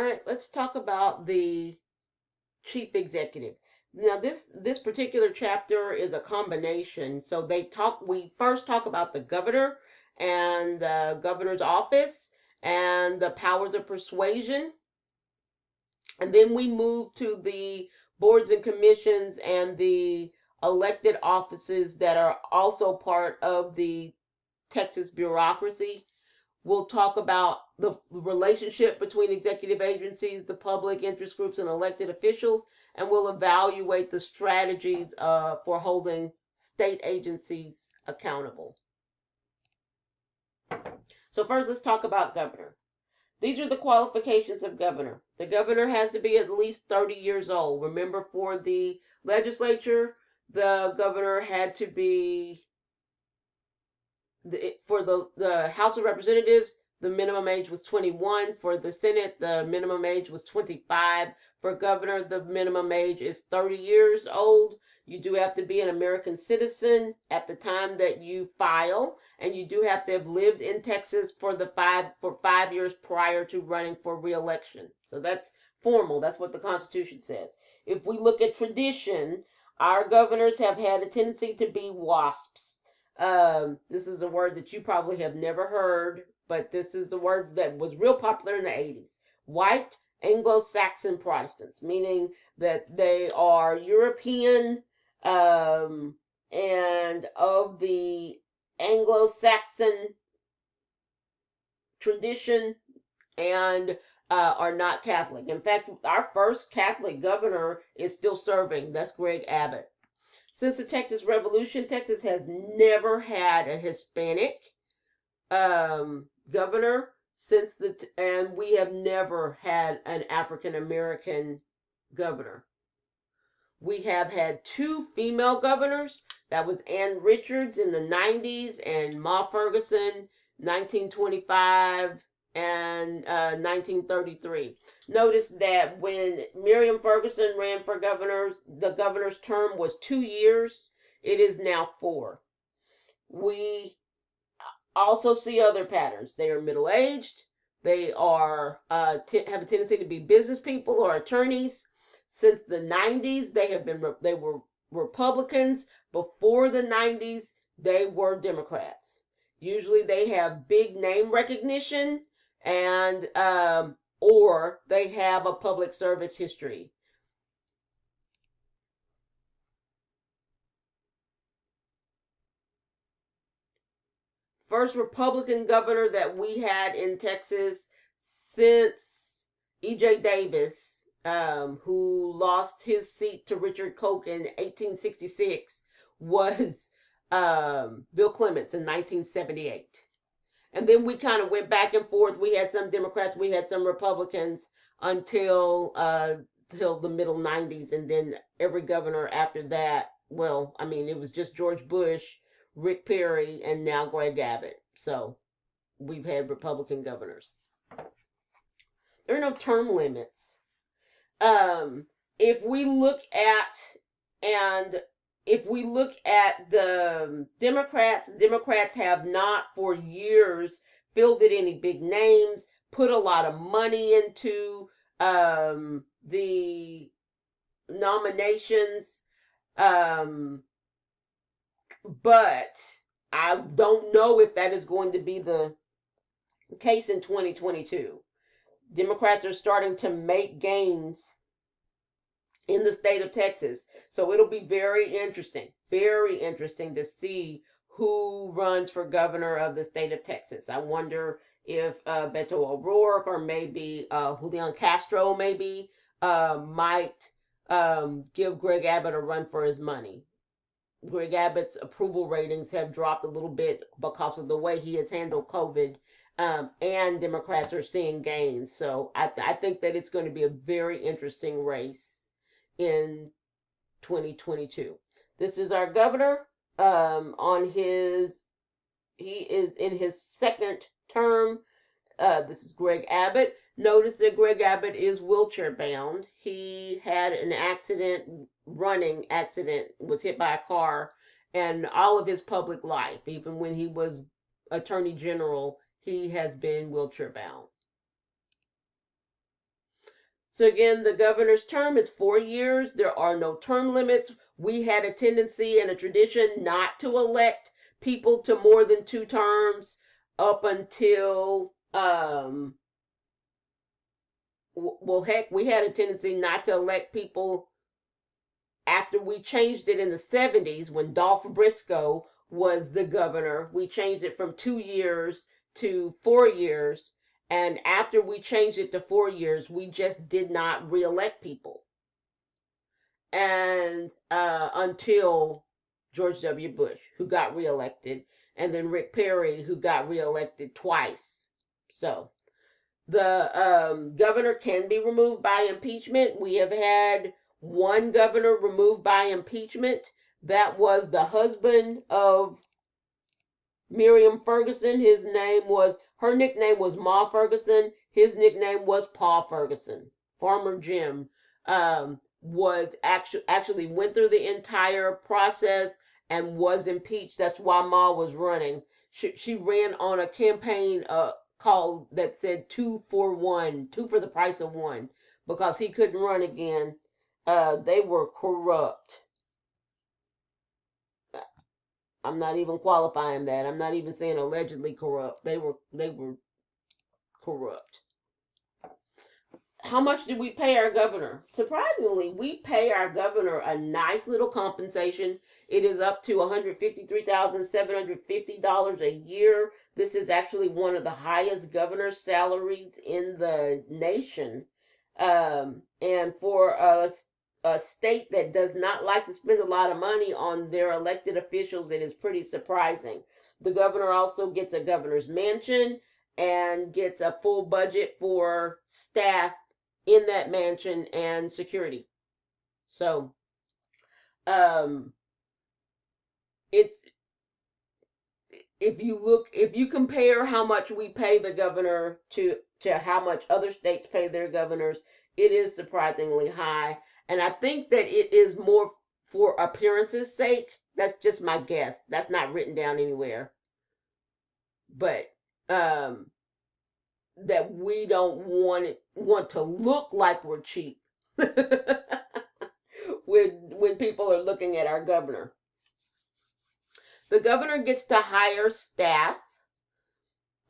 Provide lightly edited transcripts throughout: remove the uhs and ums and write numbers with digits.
right, let's talk about the chief executive. Now, this particular chapter is a combination. So we first talk about the governor and the governor's office and the powers of persuasion, and then we move to the boards and commissions and the elected offices that are also part of the Texas bureaucracy. We'll talk about the relationship between executive agencies, the public interest groups, and elected officials, and we'll evaluate the strategies for holding state agencies accountable. So first, let's talk about governor. These are the qualifications of governor. The governor has to be at least 30 years old. Remember, for the legislature, the governor had to be, for the House of Representatives, the minimum age was 21. For the Senate, the minimum age was 25. For governor, the minimum age is 30 years old. You do have to be an American citizen at the time that you file, and you do have to have lived in Texas for 5 years prior to running for re-election. So that's formal. That's what the Constitution says. If we look at tradition, our governors have had a tendency to be WASPs. This is a word that you probably have never heard, but this is a word that was real popular in the 80s. White Anglo-Saxon Protestants, meaning that they are European and of the Anglo-Saxon tradition and are not Catholic. In fact, our first Catholic governor is still serving. That's Greg Abbott. Since the Texas Revolution, Texas has never had a Hispanic governor and we have never had an African American governor. We have had 2 female governors. That was Ann Richards in the 90s and Ma Ferguson, 1925 and 1933. Notice that when Miriam Ferguson ran for governor, the governor's term was 2 years. It is now 4. We also see other patterns. They are middle-aged. They are have a tendency to be business people or attorneys. Since the 90s, they were Republicans. Before the 90s, they were Democrats. Usually, they have big name recognition and or they have a public service history. First Republican governor that we had in Texas since E.J. Davis, who lost his seat to Richard Koch in 1866, was Bill Clements in 1978. And then we kind of went back and forth. We had some Democrats, we had some Republicans until the middle 90s. And then every governor after that, well, I mean, it was just George Bush, Rick Perry, and now Greg Abbott. So we've had Republican governors. There are no term limits. If we look at the Democrats have not for years fielded any big names, put a lot of money into the nominations, but I don't know if that is going to be the case in 2022. Democrats are starting to make gains in the state of Texas. So it'll be very interesting to see who runs for governor of the state of Texas. I wonder if Beto O'Rourke or maybe Julian Castro might give Greg Abbott a run for his money. Greg Abbott's approval ratings have dropped a little bit because of the way he has handled COVID, and Democrats are seeing gains. So I think that it's going to be a very interesting race in 2022. This is our governor he is in his second term. This is Greg Abbott. Notice that Greg Abbott is wheelchair bound. He had an running accident, was hit by a car, and all of his public life, even when he was Attorney General, he has been wheelchair bound. So again, the governor's term is 4 years. There are no term limits. We had a tendency and a tradition not to elect people to more than 2 terms up until well, heck, we had a tendency not to elect people after we changed it in the 70s when Dolph Briscoe was the governor. We changed it from 2 years to 4 years. And after we changed it to 4 years, we just did not reelect people. And until George W. Bush, who got reelected, and then Rick Perry, who got reelected twice. So the governor can be removed by impeachment. We have had one governor removed by impeachment. That was the husband of Miriam Ferguson. Her nickname was Ma Ferguson. His nickname was Pa Ferguson. Farmer Jim was actually went through the entire process and was impeached. That's why Ma was running. She ran on a campaign called that said 2 for 1, 2 for the price of 1, because he couldn't run again. They were corrupt. I'm not even qualifying that. I'm not even saying allegedly corrupt. They were corrupt. How much did we pay our governor? Surprisingly, we pay our governor a nice little compensation. It is up to $153,750 a year. This is actually one of the highest governor's salaries in the nation. And for a state that does not like to spend a lot of money on their elected officials, it is pretty surprising. The governor also gets a governor's mansion and gets a full budget for staff in that mansion and security. So it's if you compare how much we pay the governor to how much other states pay their governors, it is surprisingly high. And I think that it is more for appearance's sake. That's just my guess. That's not written down anywhere. But that we don't want to look like we're cheap when people are looking at our governor. The governor gets to hire staff,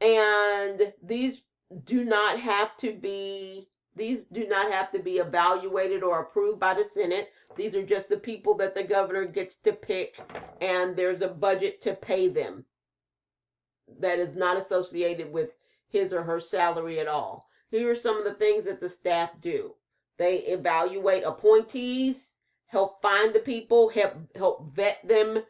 and these do not have to be evaluated or approved by the Senate. These are just the people that the governor gets to pick, and there's a budget to pay them that is not associated with his or her salary at all. Here are some of the things that the staff do. They evaluate appointees, help find the people, help vet them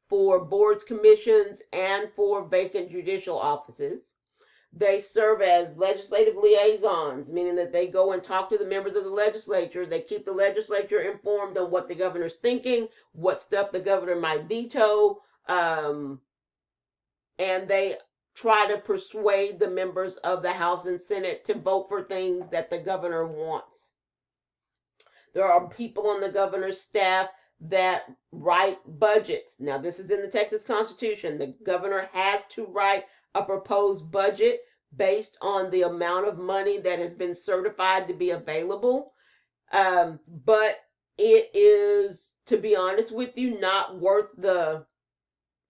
for boards, commissions, and for vacant judicial offices. They serve as legislative liaisons, meaning that they go and talk to the members of the legislature. They keep the legislature informed on what the governor's thinking, what stuff the governor might veto, and they try to persuade the members of the House and Senate to vote for things that the governor wants. There are people on the governor's staff that write budgets. Now, this is in the Texas Constitution. The governor has to write a proposed budget based on the amount of money that has been certified to be available. But it is, to be honest with you, not worth the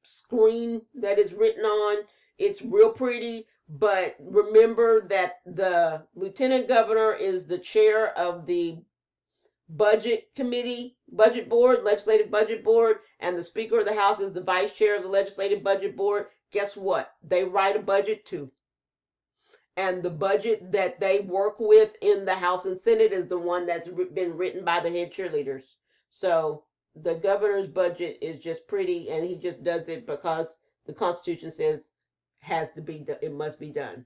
screen that is written on. It's real pretty, but remember that the lieutenant governor is the chair of the budget board, legislative budget board, and the speaker of the House is the vice chair of the legislative budget board. Guess what? They write a budget too. And the budget that they work with in the House and Senate is the one that's been written by the head cheerleaders. So the governor's budget is just pretty, and he just does it because the Constitution says it must be done.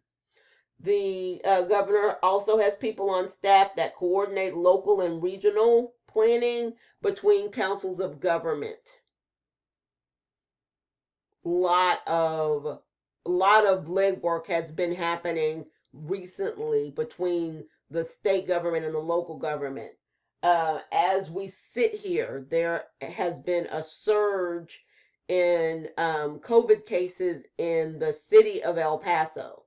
The governor also has people on staff that coordinate local and regional planning between councils of government. A lot of legwork has been happening recently between the state government and the local government. As we sit here, there has been a surge in COVID cases in the city of El Paso.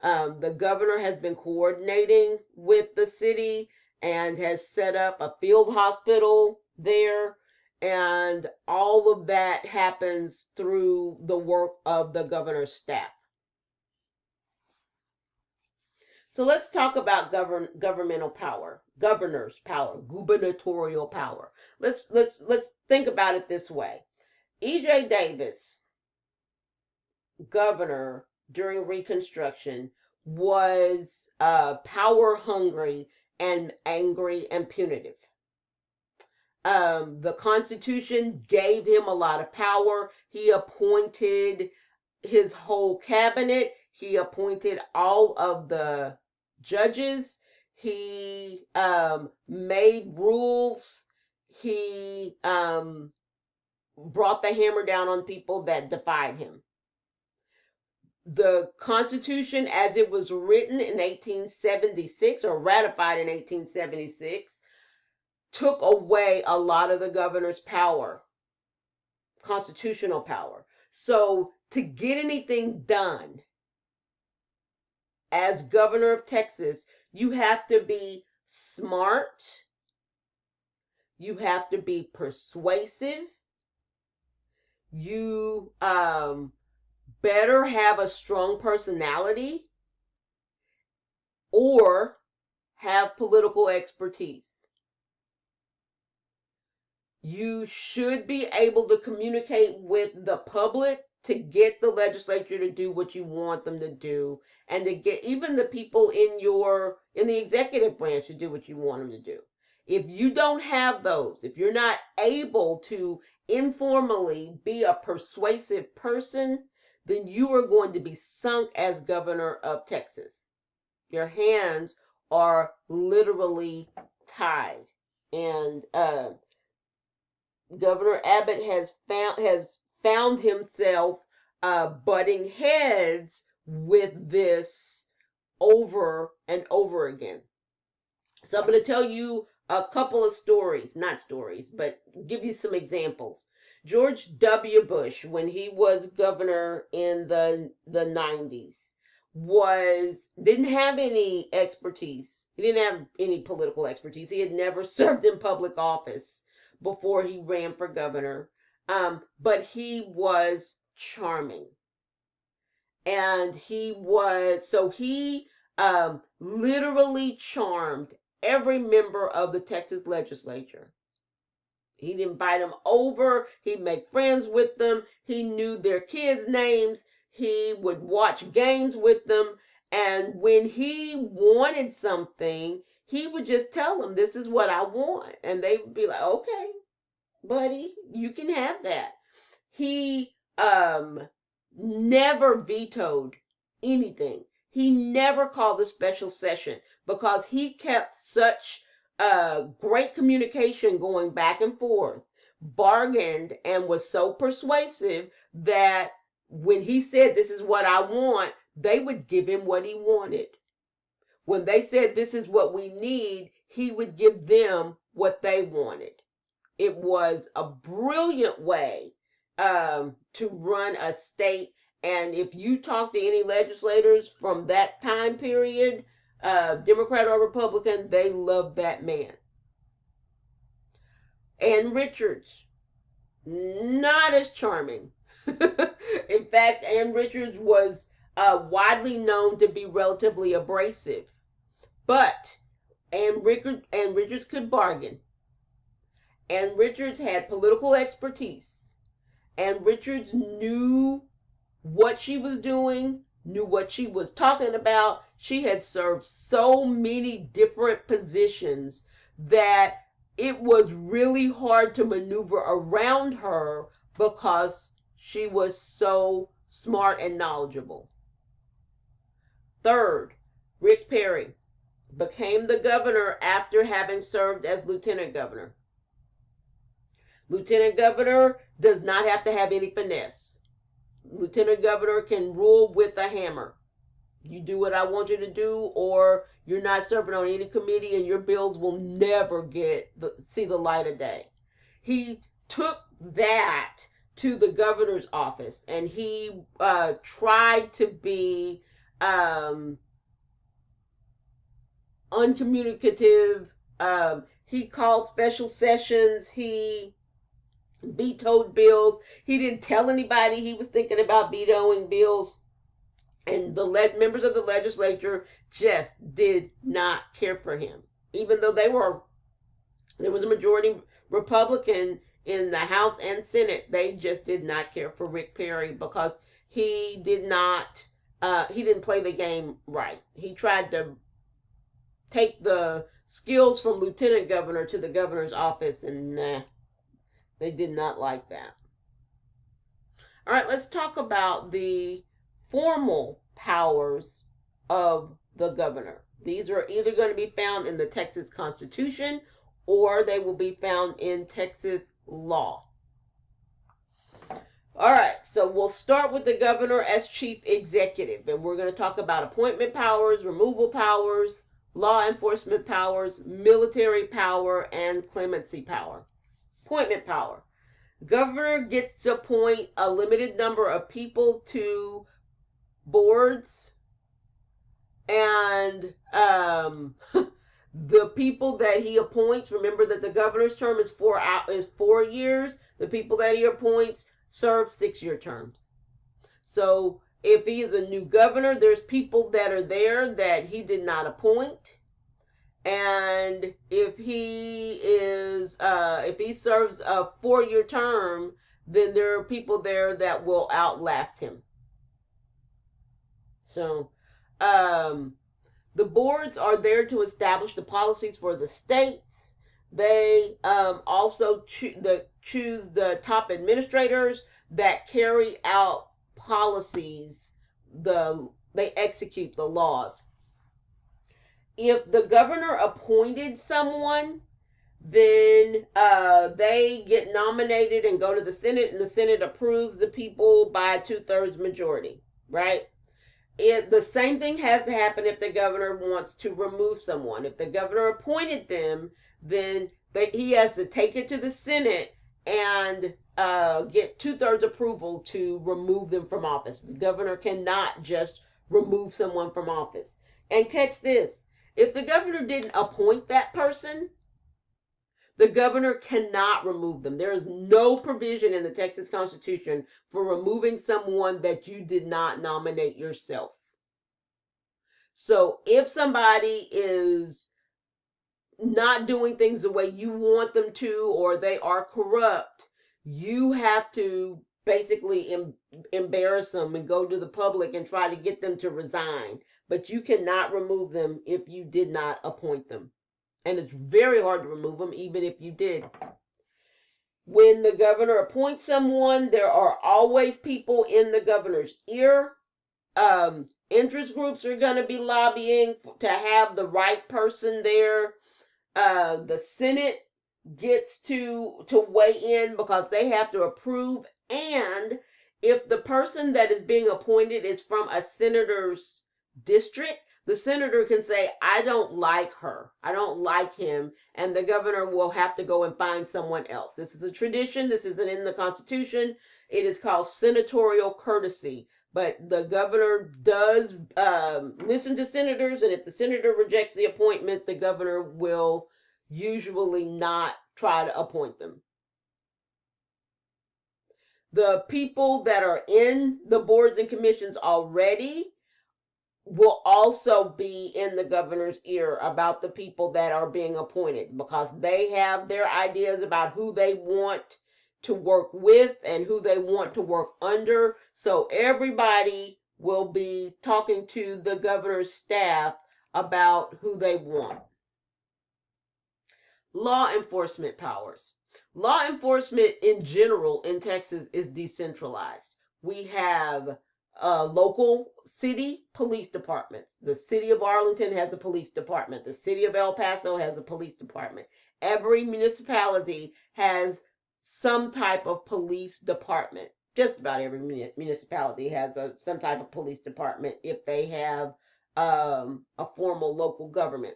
The governor has been coordinating with the city and has set up a field hospital there. And all of that happens through the work of the governor's staff. So let's talk about governmental power, governor's power, gubernatorial power. Let's think about it this way. E.J. Davis, governor during Reconstruction, was power hungry and angry and punitive. The Constitution gave him a lot of power. He appointed his whole cabinet. He appointed all of the judges. He made rules. He brought the hammer down on people that defied him. The Constitution, as it was written in 1876 or ratified in 1876, took away a lot of the governor's power, constitutional power. So to get anything done as governor of Texas, you have to be smart, you have to be persuasive, you better have a strong personality or have political expertise. You should be able to communicate with the public to get the legislature to do what you want them to do, and to get even the people in the executive branch to do what you want them to do. If you don't have those, if you're not able to informally be a persuasive person, then you are going to be sunk as governor of Texas. Your hands are literally tied. And Governor Abbott has found himself butting heads with this over and over again. So I'm going to tell you a couple of stories, not stories, but give you some examples. George W. Bush, when he was governor in the 90s, didn't have any expertise. He didn't have any political expertise. He had never served in public office before he ran for governor. But he was charming. And he literally charmed every member of the Texas legislature. He'd invite them over. He'd make friends with them. He knew their kids' names. He would watch games with them. And when he wanted something, he would just tell them, this is what I want. And they would be like, okay, buddy, you can have that. He never vetoed anything. He never called a special session because he kept such great communication going back and forth, bargained, and was so persuasive that when he said, this is what I want, they would give him what he wanted. When they said, this is what we need, he would give them what they wanted. It was a brilliant way to run a state. And if you talk to any legislators from that time period, Democrat or Republican, they love that man. Ann Richards, not as charming. In fact, Ann Richards was widely known to be relatively abrasive. But Ann Richards could bargain. Ann Richards had political expertise. Ann Richards knew what she was doing, knew what she was talking about. She had served so many different positions that it was really hard to maneuver around her because she was so smart and knowledgeable. Third, Rick Perry became the governor after having served as lieutenant governor. Lieutenant governor does not have to have any finesse. Lieutenant governor can rule with a hammer. You do what I want you to do, or you're not serving on any committee and your bills will never see the light of day. He took that to the governor's office and he tried to be um, uncommunicative. He called special sessions. He vetoed bills. He didn't tell anybody he was thinking about vetoing bills. And the members of the legislature just did not care for him, even though there was a majority Republican in the House and Senate. They just did not care for Rick Perry because he didn't play the game right. He tried to take the skills from lieutenant governor to the governor's office, and nah, they did not like that. All right, let's talk about the formal powers of the governor. These are either going to be found in the Texas Constitution or they will be found in Texas law. All right, so we'll start with the governor as chief executive, and we're going to talk about appointment powers, removal powers, law enforcement powers, military power, and clemency power. Appointment power. Governor gets to appoint a limited number of people to boards, and the people that he appoints, remember that the governor's term is 4 years. The people that he appoints serve 6-year terms. So if he is a new governor, there's people that are there that he did not appoint. And if he serves a 4-year term, then there are people there that will outlast him. So, the boards are there to establish the policies for the states. They also choose the top administrators that carry out policies. They execute the laws. If the governor appointed someone, then they get nominated and go to the Senate, and the Senate approves the people by a 2/3 majority, right? The same thing has to happen if the governor wants to remove someone. If the governor appointed them, then he has to take it to the Senate and get 2/3 approval to remove them from office. The governor cannot just remove someone from office. And catch this. If the governor didn't appoint that person, the governor cannot remove them. There is no provision in the Texas Constitution for removing someone that you did not nominate yourself. So if somebody is not doing things the way you want them to, or they are corrupt, you have to basically embarrass them and go to the public and try to get them to resign. But you cannot remove them if you did not appoint them. And it's very hard to remove them, even if you did. When the governor appoints someone, there are always people in the governor's ear. Interest groups are going to be lobbying to have the right person there. The Senate gets to weigh in because they have to approve. And if the person that is being appointed is from a senator's district, the senator can say, I don't like her, I don't like him, and the governor will have to go and find someone else. This is a tradition. This isn't in the Constitution. It is called senatorial courtesy. But the governor does listen to senators, and if the senator rejects the appointment, the governor will usually not try to appoint them. The people that are in the boards and commissions already will also be in the governor's ear about the people that are being appointed, because they have their ideas about who they want to work with and who they want to work under. So everybody will be talking to the governor's staff about who they want. Law enforcement powers. Law enforcement in general in Texas is decentralized. We have local city police departments. The city of Arlington has a police department. The city of El Paso has a police department. Every municipality has some type of police department. Just about every municipality has some type of police department if they have a formal local government.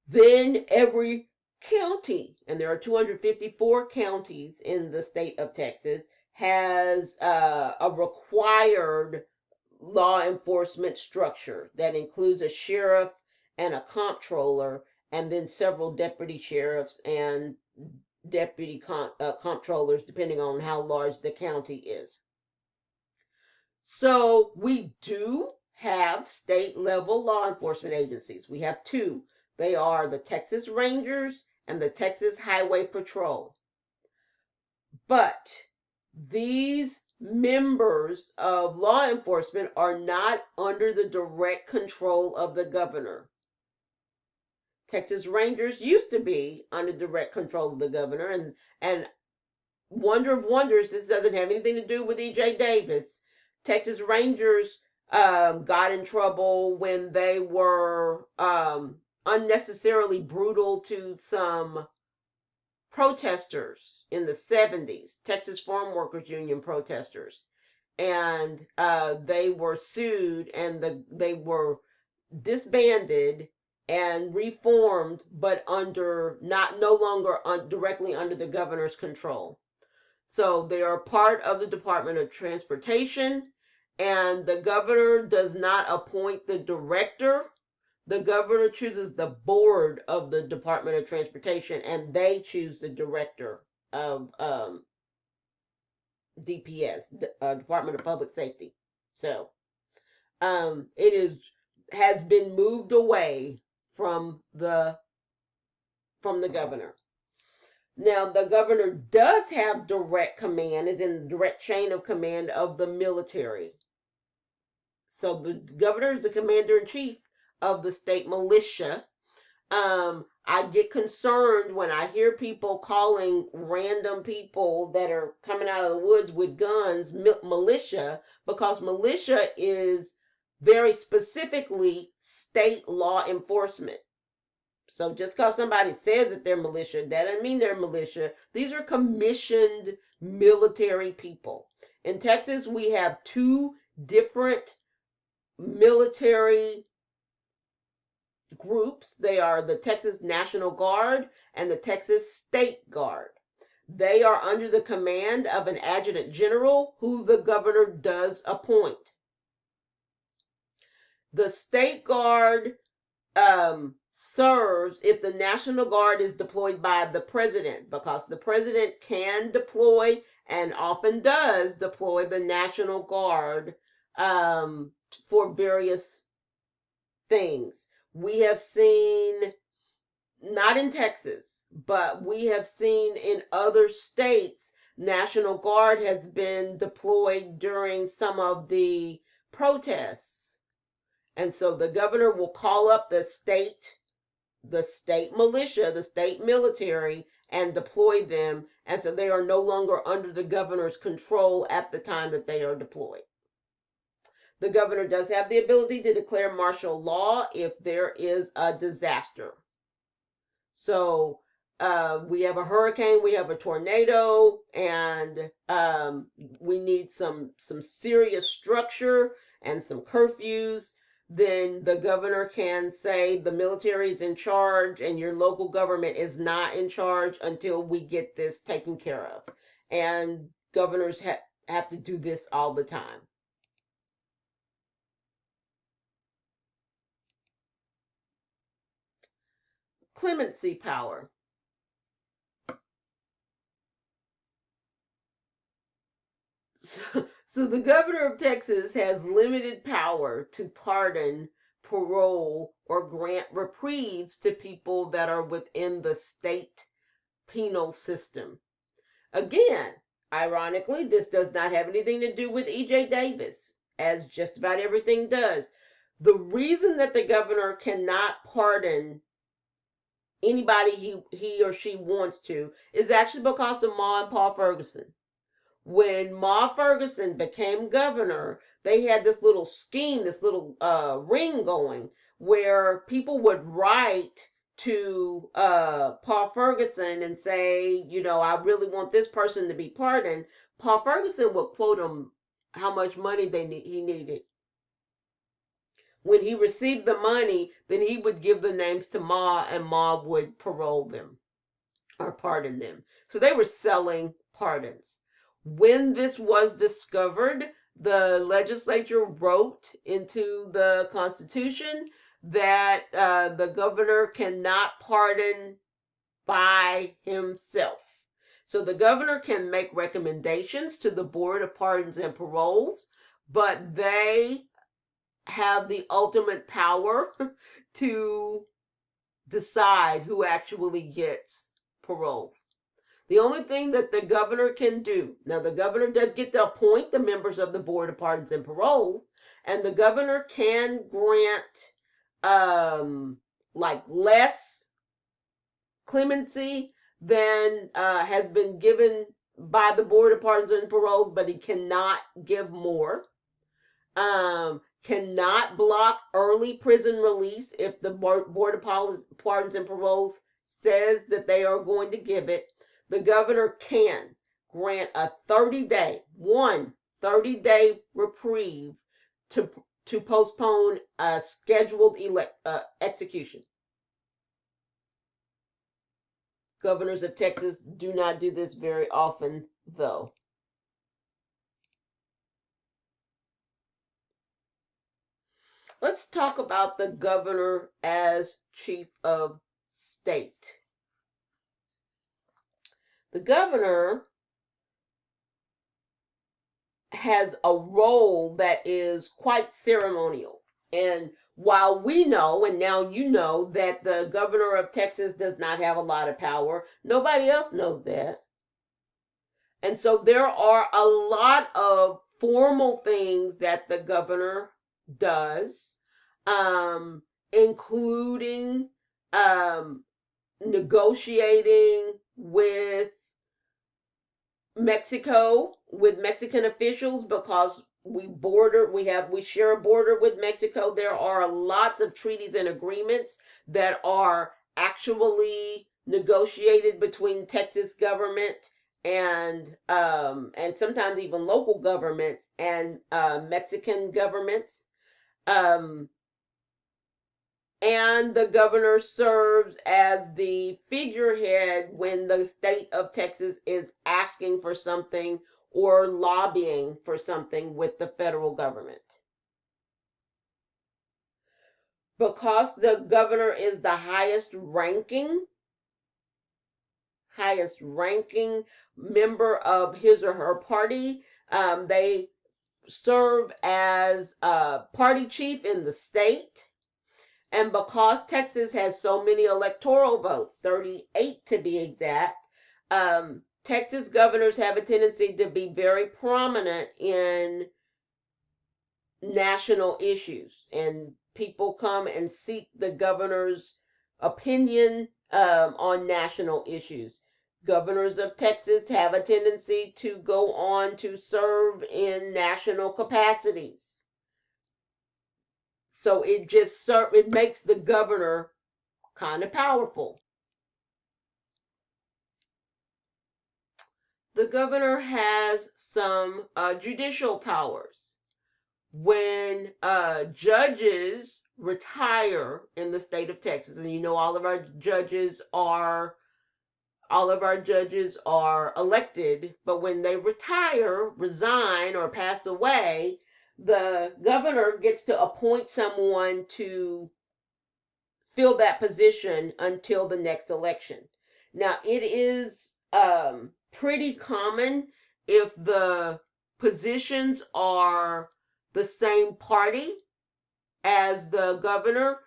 Then every county, and there are 254 counties in the state of Texas, has a required law enforcement structure that includes a sheriff and a comptroller, and then several deputy sheriffs and deputy comptrollers, depending on how large the county is. So we do have state level law enforcement agencies. We have two. They are the Texas Rangers and the Texas Highway Patrol. But these members of law enforcement are not under the direct control of the governor. Texas Rangers used to be under direct control of the governor, and wonder of wonders, this doesn't have anything to do with E.J. Davis. Texas Rangers got in trouble when they were unnecessarily brutal to some protesters in the 70s, Texas Farm Workers Union protesters. And they were sued, and they were disbanded and reformed, but under no longer directly under the governor's control. So they are part of the Department of Transportation, and the governor does not appoint the director. The governor chooses the board of the Department of Transportation, and they choose the director of DPS, Department of Public Safety. So has been moved away from the governor. Now, the governor does have direct command, is in the direct chain of command of the military. So the governor is the commander-in-chief of the state militia. I get concerned when I hear people calling random people that are coming out of the woods with guns militia, because militia is very specifically state law enforcement. So just because somebody says that they're militia, that doesn't mean they're militia. These are commissioned military people. In Texas, we have two different military groups. They are the Texas National Guard and the Texas State Guard. They are under the command of an adjutant general who the governor does appoint. The State Guard serves if the National Guard is deployed by the president, because the president can deploy and often does deploy the National Guard for various things. We have seen, not in Texas, but we have seen in other states, National Guard has been deployed during some of the protests. And so the governor will call up the state militia, the state military, and deploy them. And so they are no longer under the governor's control at the time that they are deployed. The governor does have the ability to declare martial law if there is a disaster. So we have a hurricane, we have a tornado, and we need some serious structure and some curfews. Then the governor can say the military is in charge and your local government is not in charge until we get this taken care of. And governors have to do this all the time. Clemency power. So the governor of Texas has limited power to pardon, parole, or grant reprieves to people that are within the state penal system. Again, ironically, this does not have anything to do with E.J. Davis, as just about everything does. The reason that the governor cannot pardon anybody he or she wants to is actually because of Ma and Paul Ferguson. When Ma Ferguson became governor, they had this little scheme, this little ring going, where people would write to Paul Ferguson and say, I really want this person to be pardoned. Paul Ferguson would quote him how much money he needed. When he received the money, then he would give the names to Ma, and Ma would parole them or pardon them. So they were selling pardons. When this was discovered, the legislature wrote into the Constitution that the governor cannot pardon by himself. So the governor can make recommendations to the Board of Pardons and Paroles, but they have the ultimate power to decide who actually gets parole. The only thing that the governor can do, now the governor does get to appoint the members of the Board of Pardons and Paroles, and the governor can grant like less clemency than has been given by the Board of Pardons and Paroles, but he cannot give more. Cannot block early prison release if the Board of Pardons and Paroles says that they are going to give it. The governor can grant a 30-day reprieve to postpone a scheduled execution. Governors of Texas do not do this very often, though. Let's talk about the governor as chief of state. The governor has a role that is quite ceremonial. And while we know, and now you know, that the governor of Texas does not have a lot of power, nobody else knows that. And so there are a lot of formal things that the governor does, including negotiating with Mexico, with Mexican officials, because we share a border with Mexico. There are lots of treaties and agreements that are actually negotiated between Texas government and sometimes even local governments and Mexican governments. And the governor serves as the figurehead when the state of Texas is asking for something or lobbying for something with the federal government. Because the governor is the highest ranking member of his or her party, they serve as a party chief in the state. And because Texas has so many electoral votes, 38 to be exact, Texas governors have a tendency to be very prominent in national issues. And people come and seek the governor's opinion on national issues. Governors of Texas have a tendency to go on to serve in national capacities. So it makes the governor kind of powerful. The governor has some judicial powers. When judges retire in the state of Texas, and you know all of our judges are elected, but when they retire, resign, or pass away, the governor gets to appoint someone to fill that position until the next election. Now, it is pretty common if the positions are the same party as the governor,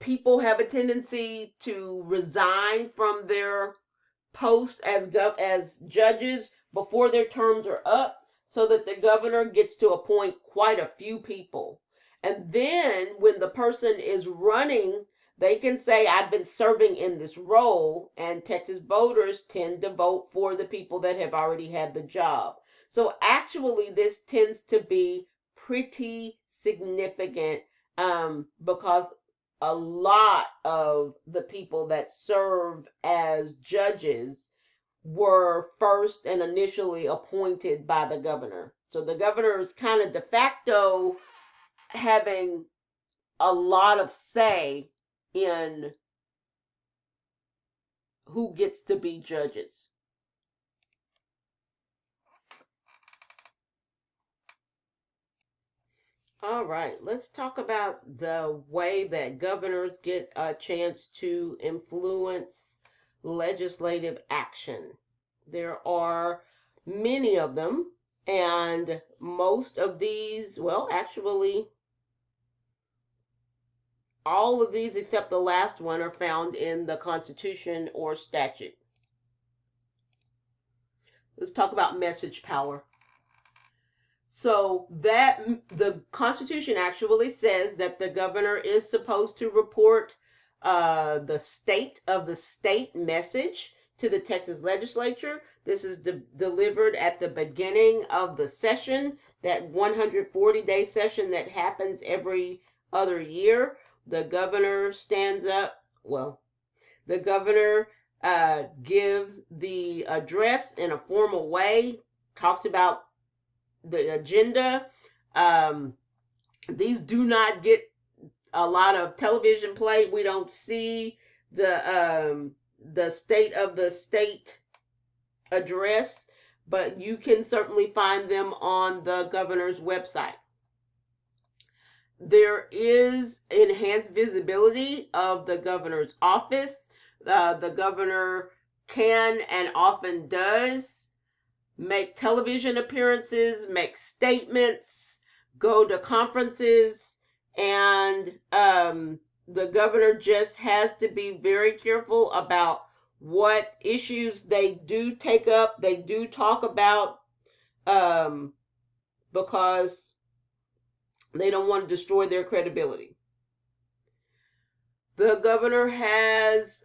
people have a tendency to resign from their post as judges before their terms are up, so that the governor gets to appoint quite a few people. And then when the person is running, they can say, I've been serving in this role, and Texas voters tend to vote for the people that have already had the job. So actually, this tends to be pretty significant, because a lot of the people that serve as judges were first and initially appointed by the governor. So the governor is kind of de facto having a lot of say in who gets to be judges. All right, let's talk about the way that governors get a chance to influence legislative action. There are many of them, and most of these, well, actually, all of these except the last one are found in the Constitution or statute. Let's talk about message power. So that the Constitution actually says that the governor is supposed to report the state of the state message to the Texas legislature. This is delivered at the beginning of the session, that 140-day session that happens every other year. The governor stands up. Well, the governor gives the address in a formal way, talks about the agenda. Um, these do not get a lot of television play. We don't see the state of the state address, but you can certainly find them on the governor's website. There is enhanced visibility of the governor's office. The governor can and often does make television appearances, make statements, go to conferences, and the governor just has to be very careful about what issues they do take up, they do talk about, because they don't want to destroy their credibility. The governor has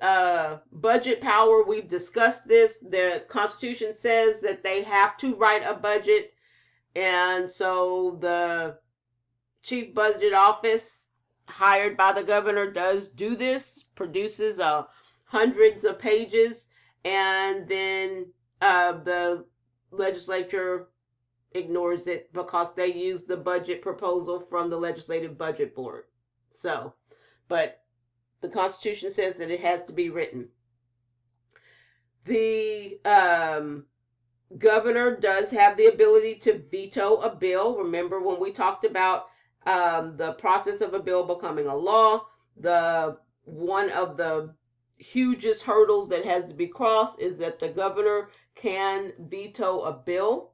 budget power. We've discussed this. The Constitution says that they have to write a budget. And so the chief budget office hired by the governor does do this, produces hundreds of pages, and then the legislature ignores it because they use the budget proposal from the Legislative Budget Board. So, but the Constitution says that it has to be written. The governor does have the ability to veto a bill. Remember when we talked about the process of a bill becoming a law, one of the hugest hurdles that has to be crossed is that the governor can veto a bill.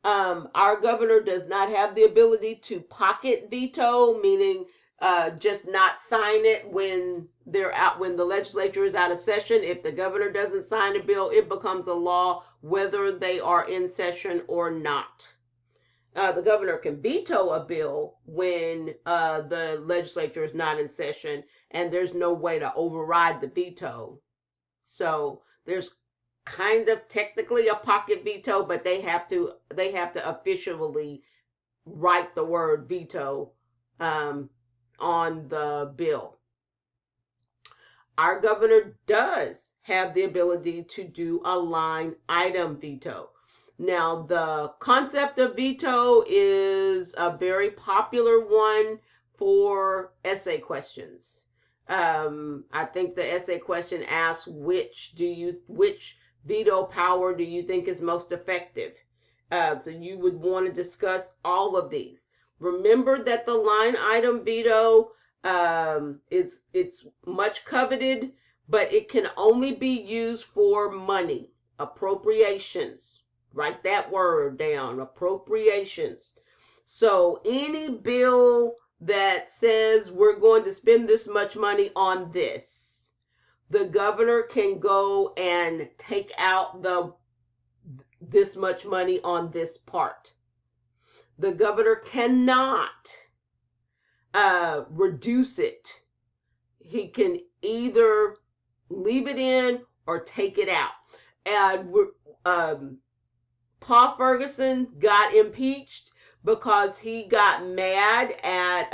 Our governor does not have the ability to pocket veto, meaning just not sign it when when the legislature is out of session. If the governor doesn't sign a bill, it becomes a law whether they are in session or not. The governor can veto a bill when the legislature is not in session, and there's no way to override the veto. So there's kind of technically a pocket veto, but they have to officially write the word veto on the bill. Our governor does have the ability to do a line item veto. Now, the concept of veto is a very popular one for essay questions. I think the essay question asks which veto power do you think is most effective? So you would want to discuss all of these. Remember that the line item veto it's much coveted, but it can only be used for money, appropriations. Write that word down, appropriations. So any bill that says we're going to spend this much money on this, the governor can go and take out this much money on this part. The governor cannot reduce it. He can either leave it in or take it out. And Paul Ferguson got impeached because he got mad at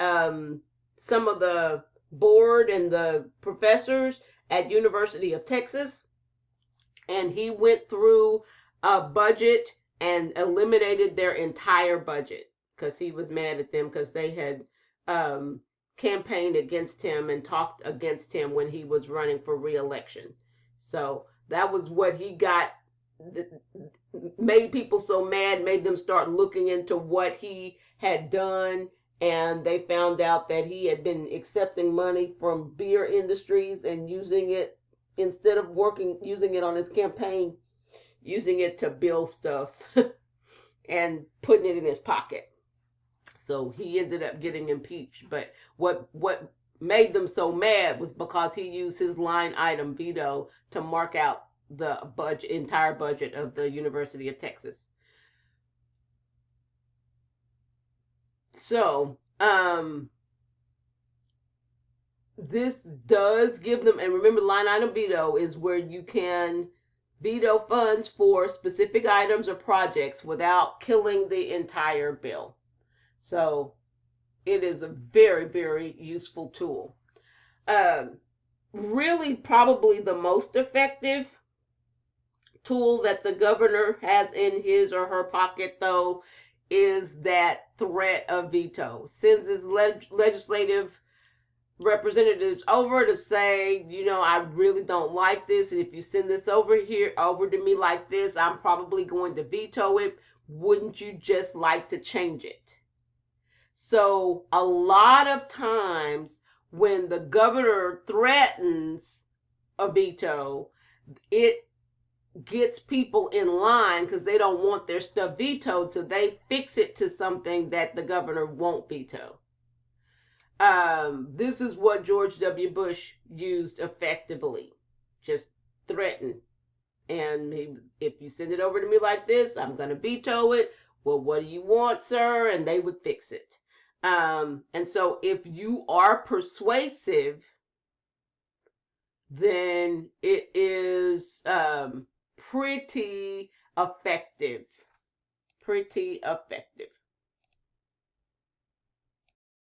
some of the board and the professors at University of Texas, and he went through a budget and eliminated their entire budget because he was mad at them because they had campaigned against him and talked against him when he was running for re-election. So that was what he got, made people so mad, made them start looking into what he had done and they found out that he had been accepting money from beer industries and using it, instead of using it on his campaign, using it to build stuff and putting it in his pocket. So he ended up getting impeached. But what made them so mad was because he used his line item veto to mark out the entire budget of the University of Texas. So, this does give them, and remember, line item veto is where you can veto funds for specific items or projects without killing the entire bill. So it is a very, very useful tool. Um, Really, probably the most effective tool that the governor has in his or her pocket, though, is that threat of veto. Sends his legislative representatives over to say, I really don't like this, and if you send this over to me like this, I'm probably going to veto it. Wouldn't you just like to change it? So a lot of times when the governor threatens a veto, it gets people in line because they don't want their stuff vetoed, so they fix it to something that the governor won't veto. This is what George W. Bush used effectively. Just threaten. And if you send it over to me like this, I'm going to veto it. Well, what do you want, sir? And they would fix it. And so if you are persuasive, then it is pretty effective. Pretty effective.